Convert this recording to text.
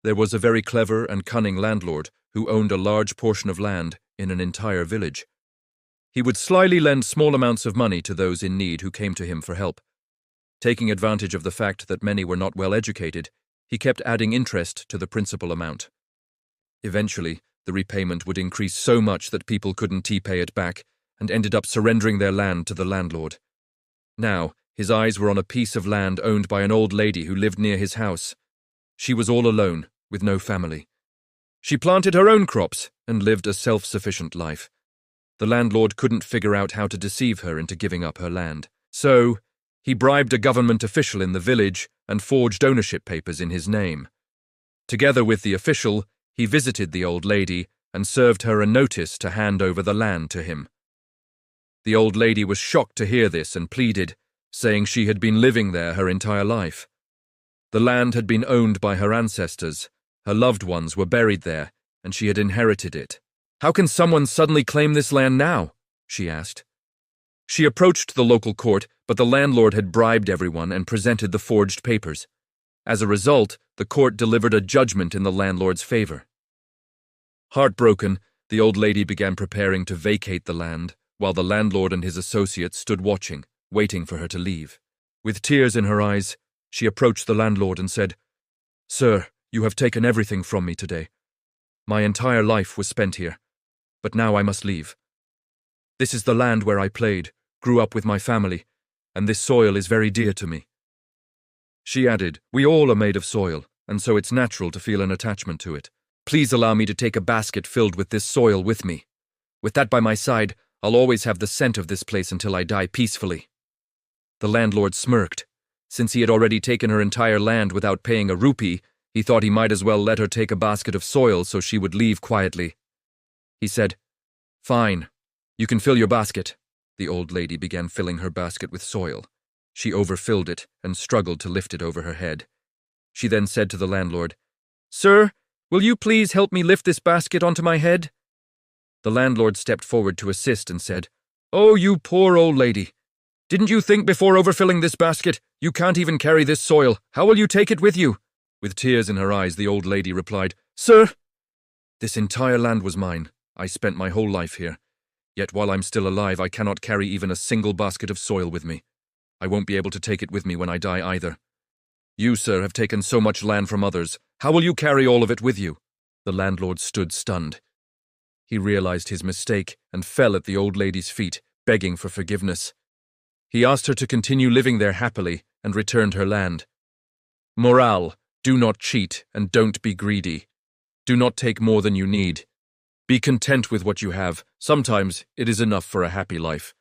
There was a very clever and cunning landlord who owned a large portion of land in an entire village. He would slyly lend small amounts of money to those in need who came to him for help. Taking advantage of the fact that many were not well educated, he kept adding interest to the principal amount. Eventually, the repayment would increase so much that people couldn't pay it back and ended up surrendering their land to the landlord. Now, his eyes were on a piece of land owned by an old lady who lived near his house. She was all alone, with no family. She planted her own crops and lived a self-sufficient life. The landlord couldn't figure out how to deceive her into giving up her land. So, he bribed a government official in the village and forged ownership papers in his name. Together with the official, he visited the old lady and served her a notice to hand over the land to him. The old lady was shocked to hear this and pleaded, saying she had been living there her entire life. The land had been owned by her ancestors, her loved ones were buried there, and she had inherited it. "How can someone suddenly claim this land now?" she asked. She approached the local court, but the landlord had bribed everyone and presented the forged papers. As a result, the court delivered a judgment in the landlord's favor. Heartbroken, the old lady began preparing to vacate the land, while the landlord and his associates stood watching, waiting for her to leave. With tears in her eyes, she approached the landlord and said, "Sir, you have taken everything from me today. My entire life was spent here, but now I must leave. This is the land where I played, grew up with my family, and this soil is very dear to me." She added, "We all are made of soil, and so it's natural to feel an attachment to it. Please allow me to take a basket filled with this soil with me. With that by my side, I'll always have the scent of this place until I die peacefully." The landlord smirked. Since he had already taken her entire land without paying a rupee, he thought he might as well let her take a basket of soil so she would leave quietly. He said, "Fine, you can fill your basket." The old lady began filling her basket with soil. She overfilled it and struggled to lift it over her head. She then said to the landlord, "Sir, will you please help me lift this basket onto my head?" The landlord stepped forward to assist and said, "Oh, you poor old lady. Didn't you think before overfilling this basket? You can't even carry this soil. How will you take it with you?" With tears in her eyes, the old lady replied, "Sir, this entire land was mine. I spent my whole life here. Yet while I'm still alive, I cannot carry even a single basket of soil with me. I won't be able to take it with me when I die either. You, sir, have taken so much land from others. How will you carry all of it with you?" The landlord stood stunned. He realized his mistake and fell at the old lady's feet, begging for forgiveness. He asked her to continue living there happily and returned her land. Morale: do not cheat and don't be greedy. Do not take more than you need. Be content with what you have. Sometimes it is enough for a happy life.